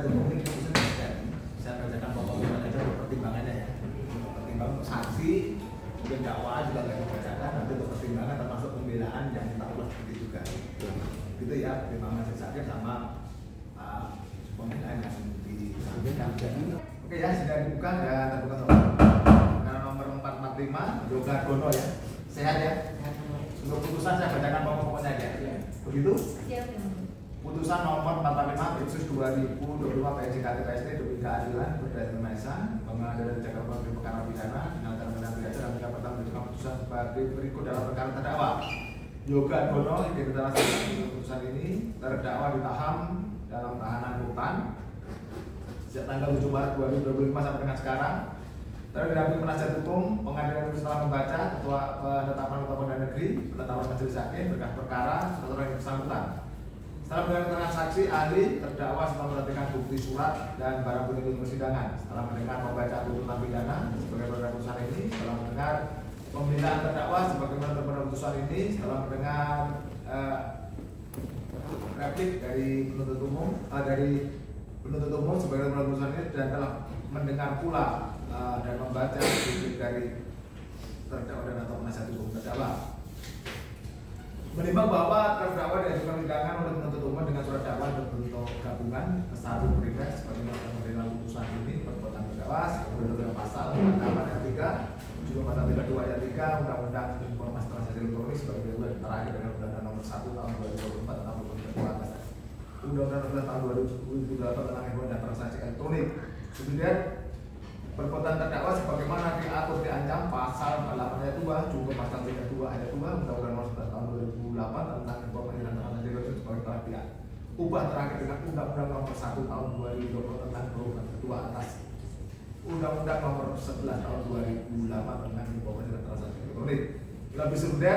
penasihat hukum ini saya bacakan pokok-pokok aja pertimbangannya ya. Pertimbangan saksi, mungkin dakwaan juga nggak dibacakan, nanti untuk pertimbangan termasuk pembelaan yang kita ulas seperti juga. Gitu ya, pertimbangan majelis hakim sama pembelaan yang disampaikan. Oke ya, sudah dibuka dan terbuka karena nomor 445 Yoga Dono ya. Sehat ya? Untuk putusan saya bacakan pokok-pokoknya aja. Begitu? Putusan nomor 45/2025 PNJKT PST demi keadilan berdasarkan Maesa Pengadilan Jakarta Negeri Perkara Pidana Pengadilan Pidana Biasa dan tingkat pertama menentukan putusan sebagai berikut dalam perkara terdakwa Yoga Dono identitas putusan ini terdakwa ditahan dalam tahanan rutan sejak tanggal 7 Maret 2025 sampai dengan sekarang. Terdamping penasihat hukum, pengadilan negeri setelah membaca ketua penetapan Pengadilan Negeri, penetapan majelis hakim, berkas perkara, peraturan yang bersangkutan. Setelah mendengar keterangan saksi, ahli, terdakwa setelah memperhatikan bukti surat dan barang bukti untuk persidangan. Setelah mendengar membaca tuntutan pidana sebagai pada putusan ini, setelah mendengar pembelaan terdakwa sebagaimana pada putusan ini, setelah mendengar replik dari penuntut umum, sebagai pada putusan ini, dan telah mendengar pula dan membaca bukti dari terdakwa dan atau penasihat hukum terdakwa. Menimbang bahwa terdakwa diajukan persidangan oleh penuntut umum dengan surat dakwaan berbentuk gabungan kesatu primer sebagaimana dalam putusan ini perbuatan terdakwa sesuai dengan pasal 8 ayat 3 juga pasal 32 ayat 3 Undang-Undang Informasi Transaksi Elektronik sebagai yang terakhir dengan Undang-Undang Nomor 1 Tahun 2024 tentang Perbuatan atas Undang-Undang 12 Tahun 2028 tentang Informasi dan Transaksi Elektronik. Kemudian perbuatan terdakwa sebagaimana diatur diancam pasal 8 ayat 2 juga pasal 32 ayat 2 Undang-Undang Nomor 1 Tahun 2008 tentang Informasi dan Transaksi Elektronik sebagai telah diubah terakhir dengan Undang-Undang Nomor 1 Tahun 2020 tentang Perubahan Kedua atas Undang-Undang Nomor 11 Tahun 2008 tentang Informasi dan Transaksi Elektronik. Lebih sebenarnya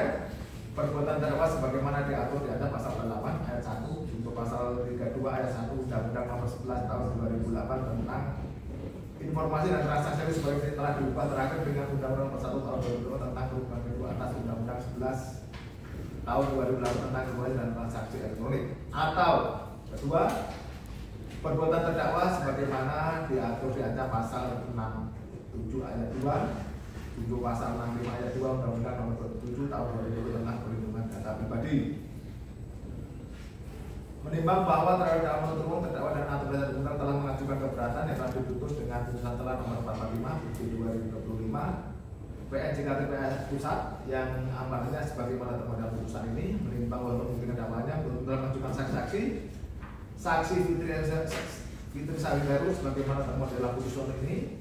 perbuatan terdakwa sebagaimana diatur diancam pasal 8 ayat 1 juga pasal 32 ayat 1 Undang-Undang Nomor 11 Tahun 2008 tentang Informasi dan Transaksi sebagai telah diubah terakhir dengan Undang-Undang Nomor 1 Tahun 2020 tentang Perubahan Kedua atas Undang-Undang 11 Tahun 2008 tentang Informasi dan Transaksi Elektronik. Atau kedua, perbuatan terdakwa sebagaimana diatur diancam pasal 67 ayat 2 juga pasal 65 ayat 2 Undang-Undang Nomor 27 Tahun 2020 tentang Perlindungan Data Pribadi. Menimbang bahwa terhadap penuntut umum terdakwa dan atau penasihat hukum telah mengajukan keberatan yang telah diputus dengan putusan telah nomor 45/2025 PNJKT Pusat yang amanahnya sebagaimana terhadap putusan ini. Menimbang bahwa kemungkinan dakwanya belum telah mengajukan saksi Fitri Sawiheru sebagaimana termuat dalam putusan ini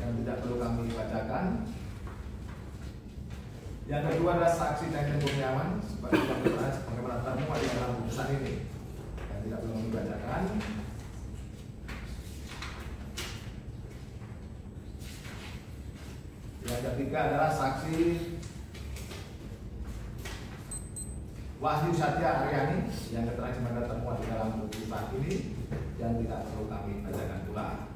yang tidak perlu kami bacakan. Yang kedua adalah saksi Daniel Kurniawan sebagaimana termuat di dalam putusan ini yang tidak perlu dibacakan. Yang ketiga adalah saksi Wahyu Satya Aryani yang keterangan sebagai termuat di dalam putusan ini yang tidak perlu kami bacakan pula.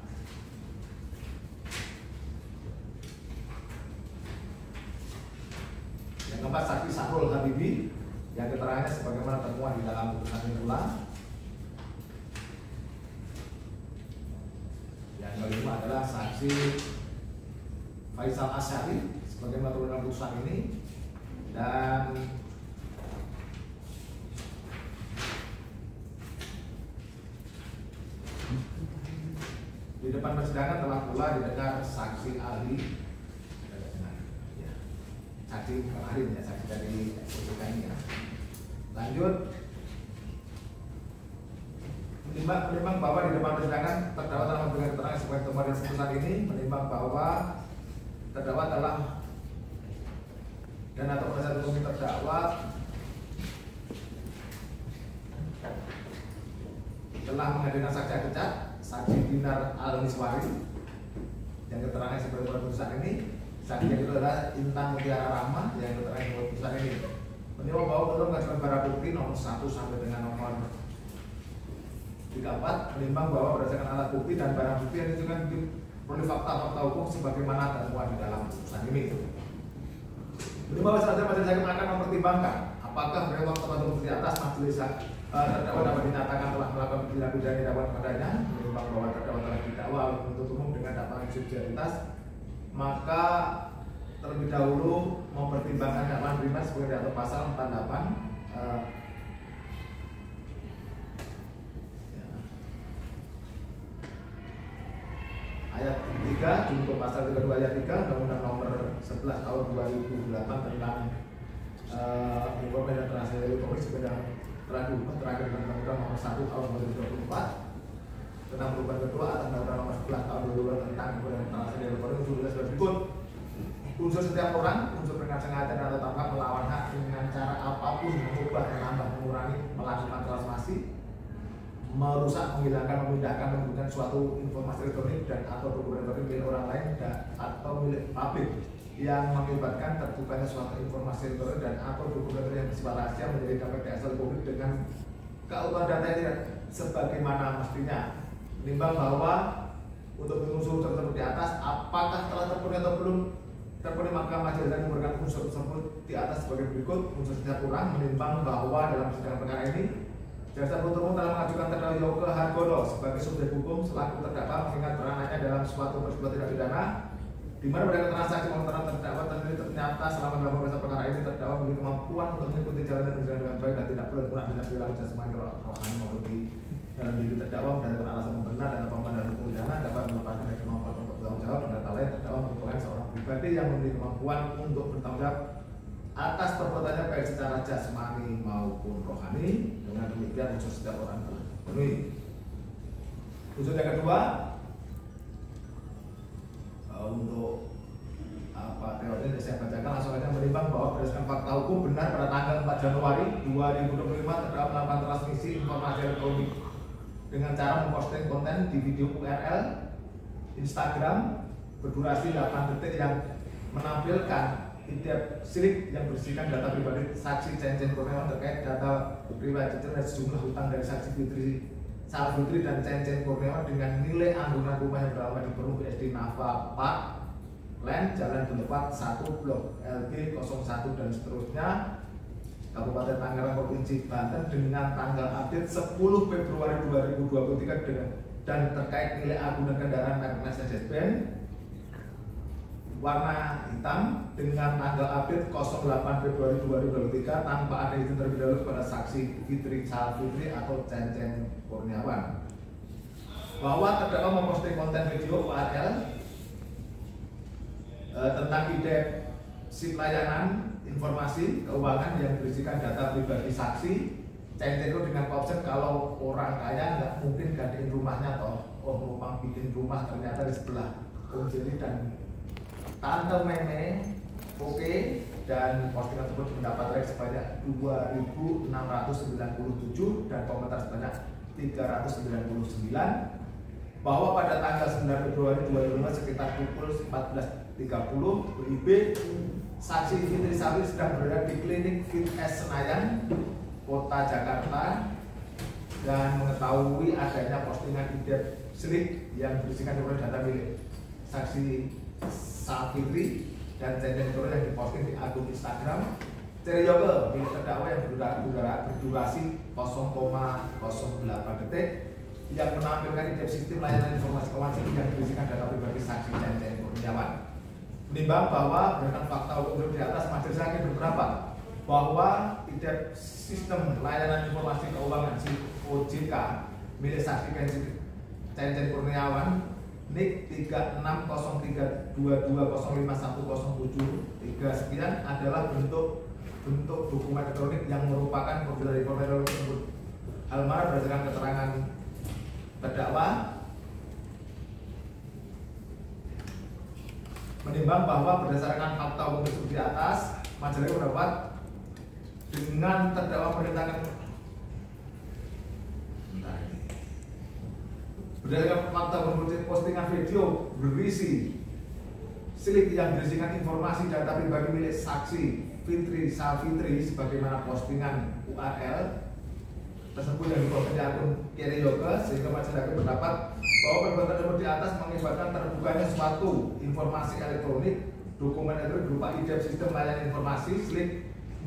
Yang keempat saksi Sahrul Habibi yang keterangannya sebagaimana termuat di dalam putusan ini pula. Yang kelima adalah saksi Faisal Asyari sebagaimana termuat dalam putusan ini. Dan di depan persidangan telah pula didengar saksi ahli saksi kemarin ya, saksi dari SPK ini ya. Lanjut, menimbang bahwa di depan persidangan terdakwa telah memberikan keterangan sebagai temuan dari putusan ini. Menimbang bahwa terdakwa telah dan atau penasihat hukum terdakwa telah menghadirkan saksi agecat saksi Dinar Al-Miswari yang keterangan sebagai putusan ini. Saksi yang itu adalah Intan Mutiara Rahma yang keterangan putusan ini. Menimbang bahwa belum mengajukan barang bukti nomor 1 sampai dengan nomor 34. Menimbang bahwa berdasarkan alat bukti dan barang bukti yang ditunjukkan oleh fakta-fakta hukum sebagaimana termuat di dalam putusan ini. Menimbang bahwa selanjutnya majelis hakim akan mempertimbangkan apakah berdasarkan fakta-fakta hukum di atas majelis terdakwa dapat dinyatakan telah melakukan tindak pidana dakwaan padanya, menimbang bahwa terdakwa telah didakwa oleh penuntut umum dengan dakwaan subsidiaritas, maka terlebih dahulu mempertimbangkan dakwaan prima sebagai diatur pasal 48 ayat 3 junto pasal 32 ayat 3 Undang-Undang Nomor 11 Tahun 2008 tentang informasi dan transaksi elektronik sebenarnya telah diubah terakhir dengan Undang-Undang Nomor 1 Tahun 2024 tentang perubahan kedua atas Undang-Undang Nomor 11 Tahun 2020 tentang informasi dan transaksi elektronik sudah berikut. Unsur setiap orang, unsur dengan sengaja atau tanpa melawan hak dengan cara apapun mengubah, menambah, mengurangi, melakukan transformasi, merusak, menghilangkan, memindahkan, menggunakan suatu informasi elektronik dan atau dokumen elektronik milik orang lain dan atau milik publik yang mengakibatkan terbukanya suatu informasi elektronik dan atau dokumen elektronik yang bersifat rahasia menjadi dapat diakses publik dengan keutuhan data yang tidak sebagaimana mestinya. Menimbang bahwa untuk unsur tersebut di atas apakah telah terpenuhi atau belum terpenuhi, maka majelis hakim memberikan unsur tersebut di atas sebagai berikut. Unsur setiap orang menimbang bahwa dalam sidang perkara ini jaksa penuntut umum telah mengajukan terdakwa Yoga Hargono sebagai subjek hukum selaku terdakwa mengingat peranannya dalam suatu peristiwa tindak pidana di mana berdasarkan transaksi penontonan terdakwa ternyata selama dalam pemeriksaan perkara ini terdakwa memiliki kemampuan untuk mengikuti jalan dan berjalan dengan baik dan tidak perlu menggunakan tindak pidana jasmani rohani maupun di dalam diri terdakwa berdasarkan alasan membenar dan apapun dalam hukum pidana dapat melepaskan dari kemampuan untuk bertanggung jawab dan data lain terdakwa merupakan seorang pribadi yang memiliki kemampuan untuk bertanggung jawab atas perbuatannya baik secara jasmani maupun rohani. Dengan demikian unsur setiap orang telah terpenuhi. Unsur yang kedua untuk teori saya bacakan langsung aja. Menimbang bahwa berdasarkan fakta hukum benar pada tanggal 4 Januari 2025 terdakwa melakukan transmisi informasi elektronik dengan cara memposting konten di video URL Instagram berdurasi 8 detik yang menampilkan idep silik yang berisikan data pribadi saksi Cencen Kurniawan terkait data pribadi dan sejumlah hutang dari saksi Salfitri dan Cencen Kurniawan dengan nilai anggunan rumah yang beralamat di Perum BSD Nafa Park Land Jalan Boulevard 1 Blok LG 01 dan seterusnya Kabupaten Tangerang Provinsi Banten dengan tanggal update 10 Februari 2023 dan terkait nilai anggunan kendaraan merek Mercedes-Benz warna hitam dengan tanggal update 08 Februari 2023 tanpa ada izin terlebih dahulu kepada saksi Fitri Salfitri atau Cencen Kurniawan bahwa terdakwa memposting konten video URL tentang idep sip layanan informasi keuangan yang berisikan data pribadi saksi Cencen itu dengan konsep kalau orang kaya nggak mungkin gantiin rumahnya atau numpang bikin rumah ternyata di sebelah Jadi dan Tante Meme oke, dan postingan tersebut mendapat like sebanyak 2.697 dan komentar sebanyak 399 bahwa pada tanggal 9 Februari 2005 sekitar pukul 14.30 WIB saksi Fitri Salfitri sedang berada di klinik Fit-S Senayan, Kota Jakarta dan mengetahui adanya postingan idep silik yang berisikan data milik saksi Salfitri dan Cencen Kurniawan yang diposting di akun Instagram Cerioke milik terdakwa yang berdurasi 0,08 detik yang menampilkan idep sistem layanan informasi keuangan yang berisikan data pribadi saksi Cencen Kurniawan. Menimbang bahwa berdasarkan fakta hukum di atas, majelis hakim berpendapat bahwa idep sistem layanan informasi keuangan OJK milik saksi Cencen Kurniawan NIK 360322051073 sekian adalah bentuk dokumen elektronik yang merupakan kopi dari informasi elektronik tersebut. Hal mana berdasarkan keterangan terdakwa menimbang bahwa berdasarkan fakta hukum tersebut di atas, majelis berpendapat dengan terdakwa merintahkan berdasarkan fakta berbentuk postingan video berisi silik yang berisikan informasi data pribadi milik saksi Fitri Salfitri sebagaimana postingan URL tersebut yang diposting di akun Cerioke, sehingga majelis hakim berpendapat bahwa perbuatan tersebut di atas mengakibatkan terbukanya suatu informasi elektronik dokumen elektronik berupa idep sistem layanan informasi silik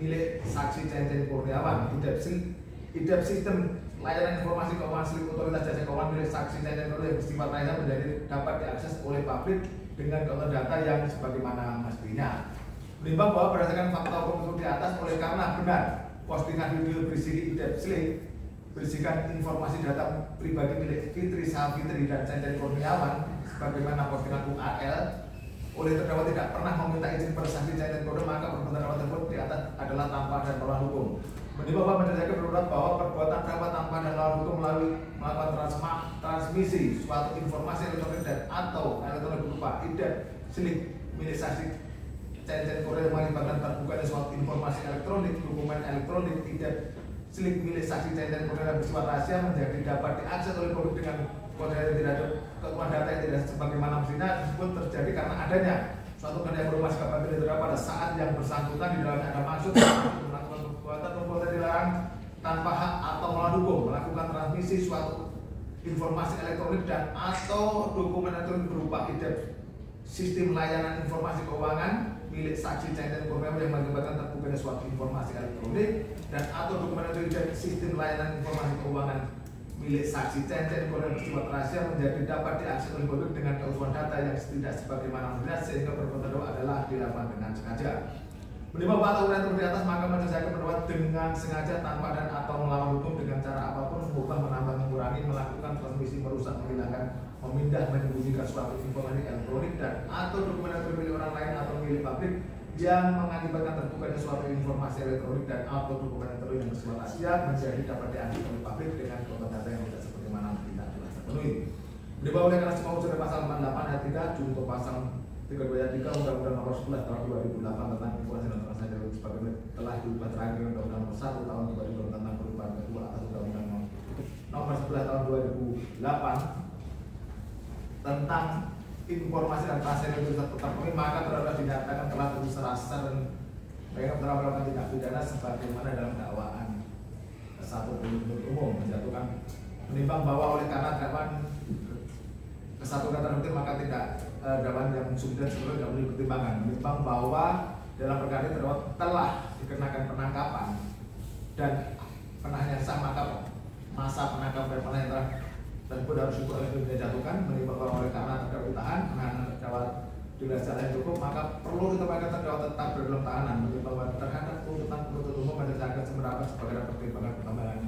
milik saksi Cencen Kurniawan. Idep silik IDEP sistem layanan informasi keuangan slip otoritas jasa keuangan milik saksi Cancel yang bersifat layanan menjadi dapat diakses oleh publik dengan konten data yang sebagaimana mestinya. Menimbang bahwa berdasarkan fakta hukum di atas, oleh karena benar postingan video berisi IDEP slip berisikan informasi data pribadi milik Fitri Savitri dan Cancel Kurniawan sebagaimana postingan Bung AL, oleh terdakwa tidak pernah meminta izin persaksi Cancel Kurniawan, maka perbuatan terdakwa tersebut di atas adalah tanpa dan melawan hukum. Menimbang bahwa berdasarkan pendapat bahwa perbuatan terdakwa tanpa dan melawan hukum melalui melakukan transmisi suatu informasi elektronik dan atau elektronik berupa IDEP slip milik saksi Cancel Kurniawan mengakibatkan terbukanya suatu informasi elektronik, dokumen elektronik, IDEP slip milik saksi Cancel Kurniawan bersifat rahasia menjadi dapat diakses oleh publik dengan kode yang tidak ada keumuman data yang tidak sebagaimana mestinya tersebut terjadi karena adanya suatu kode yang berupa sikap terdakwa pada saat yang bersangkutan di dalamnya ada maksud melakukan perbuatan dilarang tanpa hak atau melawan hukum, melakukan transmisi suatu informasi elektronik dan atau dokumen elektronik berupa IDEP sistem layanan informasi keuangan milik saksi Cancel Kurniawan yang mengakibatkan terbukanya suatu informasi elektronik dan atau dokumen elektronik sistem layanan informasi keuangan milik saksi Cancel Kurniawan bersifat rahasia menjadi dapat diakses oleh publik dengan keutuhan data yang tidak sebagaimana mestinya sehingga perbuatan terdakwa adalah dilakukan dengan sengaja. Menimbang bahwa aturan seperti atas, maka menjelaskan pendapat dengan sengaja tanpa dan atau melawan hukum dengan cara apapun, mengubah, menambah, mengurangi, melakukan transmisi, merusak, menghilangkan, memindah, menyembunyikan suatu informasi elektronik dan atau dokumen elektronik milik orang lain atau milik publik yang mengakibatkan terbukanya suatu informasi elektronik dan atau dokumen elektronik yang bersifat rahasia menjadi dapat diakses oleh publik dengan konten data yang tidak sebagaimana tidak telah terpenuhi. Menimbang oleh karena semua unsur pasal 48 ayat 3 junto pasal 32 ayat 3 Undang-Undang Nomor 11 Tahun 2008 tentang informasi dan transaksi sebagaimana telah diubah terakhir dengan Undang-Undang Nomor 1 Tahun 2000 tentang perubahan kedua atas Undang-Undang Nomor 11 Tahun 2008 tentang informasi dan transaksi yang bisa terpenuhi, maka terdakwa dinyatakan telah terbukti dan mereka telah melakukan tindak pidana sebagaimana dalam dakwaan satu penuntut umum menjatuhkan. Menimbang bahwa oleh karena dakwaan kesatu kata terbukti, maka tidak dakwaan yang sudah sebelumnya tidak boleh dipertimbangkan. Menimbang bahwa dalam perkara ini terdakwa telah dikenakan penangkapan dan penahanan yang sah, maka masa penangkapan dan penahanan yang tersebut harus cukup oleh dijatuhkan. Menimbang bahwa oleh karena terdakwa ditahan, penahanan terdakwa tidak secara yang cukup, maka perlu ditempatkan terdakwa tetap dalam tahanan. Menimbang bahwa terhadap tuntutan penuntut umum menjelaskan seberapa sebagai pertimbangan pertambangan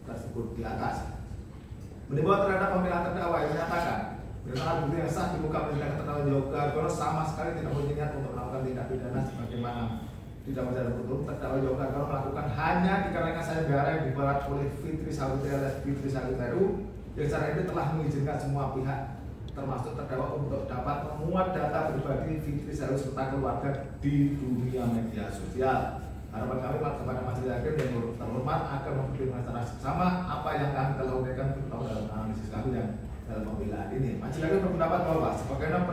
tersebut di atas. Menimbang terhadap pembelaan terdakwa yang menyatakan berdasarkan bukti yang sah di muka persidangan terdakwa Yoga Argono sama sekali tidak punya niat untuk melakukan tindak pidana sebagaimana tidak menjadi hukum. Terdakwa Yoga Argono melakukan hanya dikarenakan sayembara yang dibuat oleh Fitri Savitri alias Fitri Savitri yang secara ini telah mengizinkan semua pihak termasuk terdakwa untuk dapat memuat data pribadi Fitri Savitri serta keluarga di dunia media sosial. Harapan kami kepada majelis hakim yang terhormat agar mempertimbangkan secara sama apa yang kami telah uraikan terutama dalam analisis kami dan dalam pembelaan ini. Majelis hakim berpendapat bahwa sebagaimana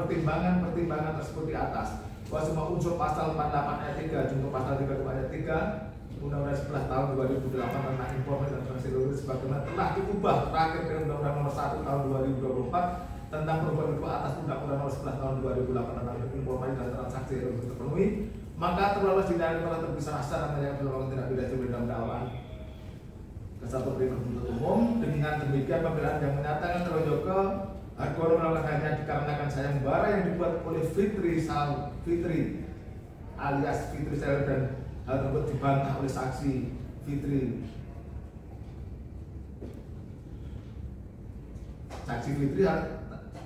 pertimbangan tersebut di atas, bahwa semua unsur pasal 48 ayat 3 junto pasal 32 ayat 3 Undang-Undang 11 tahun 2008 tentang informasi dan transaksi elektronik sebagaimana telah diubah terakhir dengan Undang-Undang Nomor 1 tahun 2024 tentang perubahan kedua atas Undang-Undang Nomor 11 tahun 2008 tentang informasi dan transaksi elektronik terpenuhi, maka terdakwa dinilai telah terbukti sah dan menyatakan melakukan tindak pidana dalam dakwaan kesatu penuntut umum. Dengan demikian pembelaan yang menyatakan terdakwa Yoga Argono melakukan hanya dikarenakan sayembara yang dibuat oleh Fitri alias Fitri Savitri dan hal tersebut dibantah oleh saksi Fitri.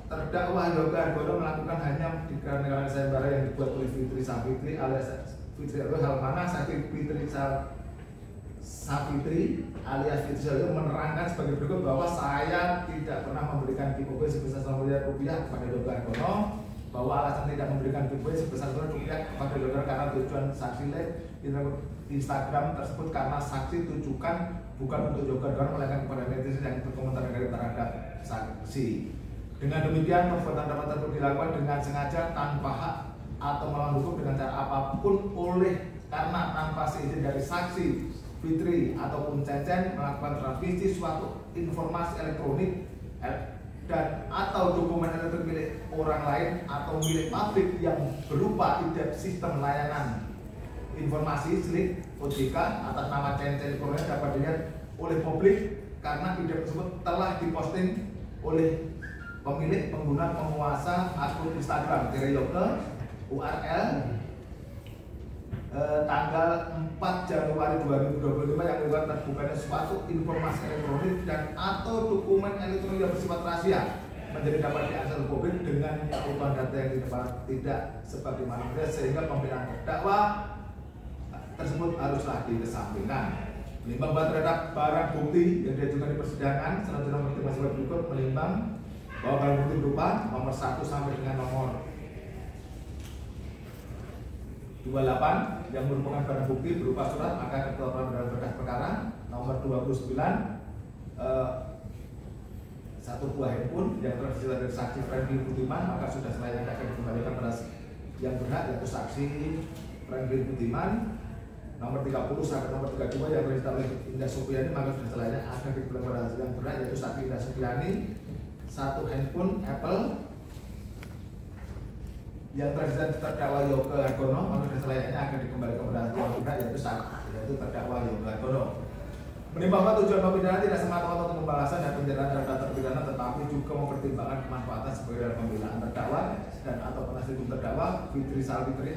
Terdakwa Yoga Argono melakukan hanya dikarenakan sayembara yang dibuat oleh Fitri Savitri alias Fitri Savitri, hal mana saksi Fitri Savitri alias Fitri Savitri menerangkan sebagai berikut bahwa saya tidak pernah memberikan giveaway sebesar Rp1 miliar kepada Yoga Argono, bahwa alasan tidak memberikan giveaway sebesar Rp1 kepada Yoga karena tujuan saksi live Instagram tersebut karena saksi tujukan bukan untuk Yoga Argono melainkan kepada netizen yang berkomentar negatif terhadap saksi. Dengan demikian perbuatan dapat tersebut dilakukan dengan sengaja tanpa hak atau melawan hukum dengan cara apapun oleh karena tanpa seizin dari saksi Fitri ataupun Cecen melakukan transmisi suatu informasi elektronik dan atau dokumen elektronik milik orang lain atau milik publik yang berupa IDEP sistem layanan informasi slip OJK atas nama Cancel Kurniawan dapat dilihat oleh publik karena ide tersebut telah diposting oleh pemilik, pengguna, penguasa akun Instagram Yoke URL tanggal 4 Januari 2025 yang menyebabkan terbukanya suatu informasi elektronik dan atau dokumen elektronik yang bersifat rahasia menjadi dapat diakses publik dengan penyerapan data yang tidak sebagaimana sehingga pembinaan terdakwa tersebut haruslah dikesampingkan. Menimbang bahwa terhadap barang bukti yang diajukan di persidangan selanjutnya mempertimbangkan berikut menimbang bahwa barang bukti berupa nomor 1 sampai dengan nomor 28 yang merupakan barang bukti berupa surat maka ketentuan dalam berkas perkara nomor 29 satu buah handphone yang telah disita dari saksi Franklin Budiman maka sudah selayaknya akan dikembalikan pada yang berhak yaitu saksi Franklin Budiman. Nomor 30 sampai nomor 32 yang telah disita oleh Indah Supriyani maka sudah selayaknya akan dikembalikan pada yang berhak yaitu saksi Indah Supriyani. Satu handphone Apple yang telah disita terdakwa Yoke Hargono maka sudah selayaknya akan dikembalikan pada yang berhak yaitu terdakwa Yoke Hargono. Menimbang bahwa tujuan pembinaan tidak semata-mata untuk pembalasan dan penjelasan terhadap terpidana tetapi juga mempertimbangkan kemanfaatan sebagai dalam pembelaan terdakwa dan atau penasihat hukum terdakwa Fitri Salfitri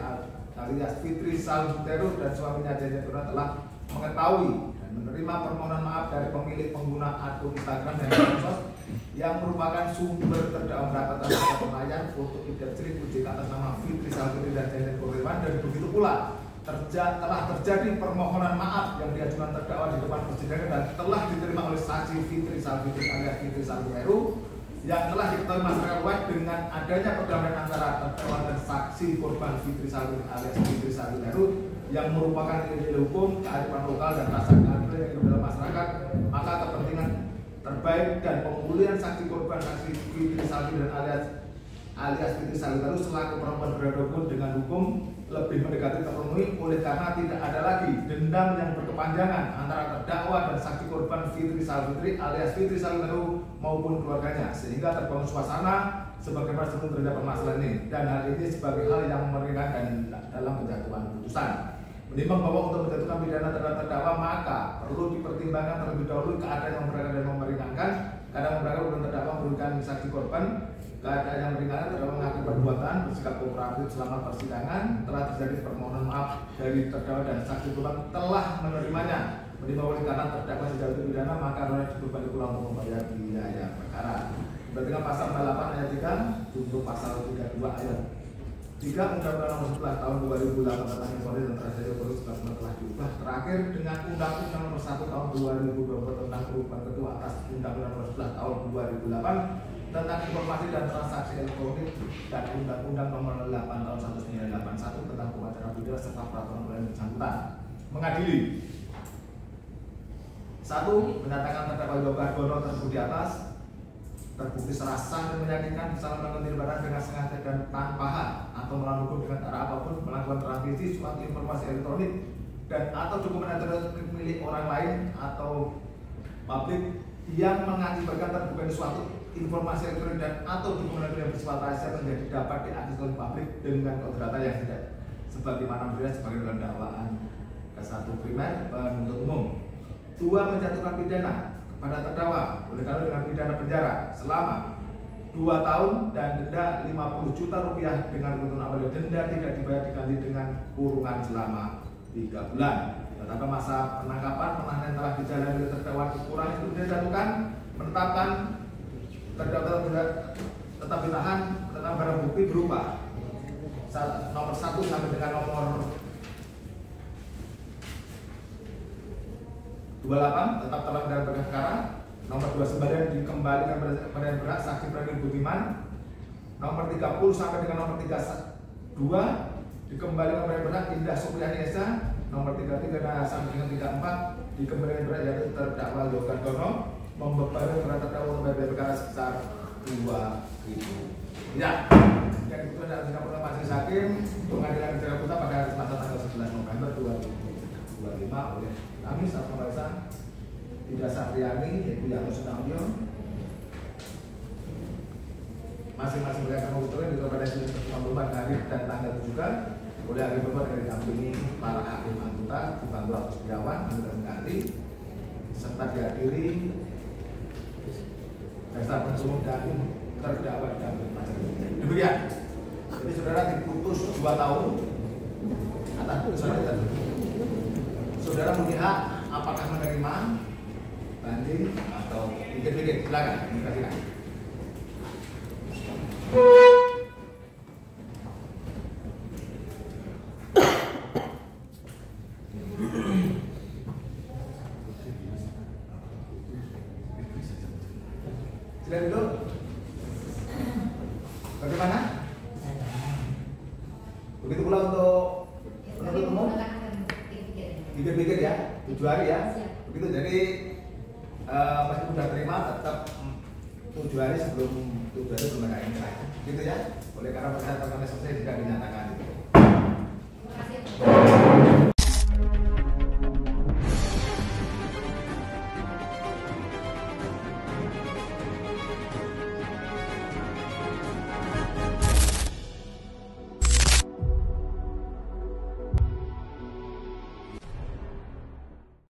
alias Fitri Salfiteru dan suaminya Jaja Tuna telah mengetahui dan menerima permohonan maaf dari pemilik pengguna akun Instagram dan medsos yang merupakan sumber terdakwa mendapatkan pembayaran foto identik uji atas nama Fitri Salfitri dan Jaja Tuna dan begitu pula telah terjadi permohonan maaf yang diajukan terdakwa di depan persidangan dan telah diterima oleh saksi Fitri Salfitri alias Fitri Salfiteru yang telah diketahui masyarakat luas dengan adanya perdamaian antara terdakwa dan saksi korban Fitri Salfitri alias Fitri Salfiteru yang merupakan nilai hukum, kearifan lokal dan rasa keadilan yang hidup dalam masyarakat maka kepentingan terbaik dan pemulihan saksi korban saksi Fitri Salfitri alias Fitri Salfiteru selaku perempuan berhadapan dengan hukum lebih mendekati terpenuhi oleh karena tidak ada lagi dendam yang berkepanjangan antara terdakwa dan saksi korban Fitri Salfitri alias Fitri Salfiteru maupun keluarganya sehingga terbangun suasana sebagaimana sebelum terdapat masalah ini dan hal ini sebagai hal yang meringankan dalam penjatuhan putusan. Menimbang bahwa untuk menjatuhkan pidana terhadap terdakwa maka perlu dipertimbangkan terlebih dahulu keadaan yang memberatkan dan meringankan karena memberatkan terdakwa memberikan saksi korban. Keadaan yang meringankan terdakwa mengaku perbuatan bersikap kooperatif selama persidangan telah terjadi permohonan maaf dari terdakwa dan saksi korban telah menerimanya. Menimbang oleh karena terdakwa dijatuhi pidana maka harus dibebani pula untuk membayar biaya perkara. Berdasarkan pasal 8 ayat 3 junto pasal 32 ayat 3 Undang-Undang Nomor 11 Tahun 2008 tentang Polri dan Transjakarta Polri telah diubah terakhir dengan Undang-Undang Nomor 1 Tahun 2020 tentang perubahan ketua atas Undang-Undang Nomor 11 Tahun 2008 tentang informasi dan transaksi elektronik dan Undang-Undang Nomor 8 Tahun 1981 tentang pengacara pidana serta peraturan yang bersangkutan. Mengadili 1. Menyatakan terdakwa Yoke Hargono tersebut di atas terbukti secara sah dan meyakinkan salah melakukan tindakan dengan sengaja dan tanpa hak atau melawan hukum dengan cara apapun melakukan transmisi suatu informasi elektronik dan atau dokumen elektronik milik orang lain atau publik yang mengakibatkan terbukanya suatu informasi elektronik dan atau dokumen elektronik yang bersifat rahasia menjadi dapat diakses oleh publik dengan data yang tidak sebagaimana berdasar sebagai dalam dakwaan ke-1 primer penuntut umum. 2. Menjatuhkan pidana kepada terdakwa oleh karena dengan pidana penjara selama 2 tahun dan denda 50 juta rupiah dengan ketentuan apabila denda tidak dibayar diganti dengan kurungan selama 3 bulan. Tetapi masa penangkapan penahanan yang telah dijalani oleh terdakwa dikurangi untuk dijatuhkan menetapkan terdakwa tetap ditahan tentang barang bukti berupa nomor 1 sampai dengan nomor 28 tetap telah dalam berkas perkara. Nomor 29 dikembalikan kepada yang berhak saksi Franklin Budiman. Nomor 30 sampai dengan nomor 32 dikembalikan kepada yang berhak Indah Supriyani Esa. Nomor 33 sampai dengan 34 dikembalikan kepada yaitu terdakwa Yoke Hargono membebani kepada terdakwa untuk bayar perkara sebesar 2.000. Ya, dan itu adalah sidang majelis hakim pengadilan negeri Jakarta pada hari Selasa tanggal 11 November 2025 oleh kami saat pemeriksaan Indah Satriani yaitu Yanus Sunamyo masing-masing mereka mengusulkan di kepada pembunuhan hari dan tanggal juga oleh ahli pembuat dari didampingi para hakim anggota dibantu Agus Setiawan, anggota menggali serta dihadiri dasar penuntut dan terdakwa dalam majelis. Demikian. Jadi saudara diputus 2 tahun atas putusan itu. Saudara melihat apakah menerima banding atau pikir-pikir, silakan dikasihkan. Silakan dulu. Bagaimana? Begitu pula untuk penuntut umum? Pikir-pikir ya, 7 hari ya. Begitu, jadi pasti sudah terima tetap 7 hari sebelum 7 hari belum ada inkrah. Gitu ya. Oleh karena persyaratan selesai jika dinyatakan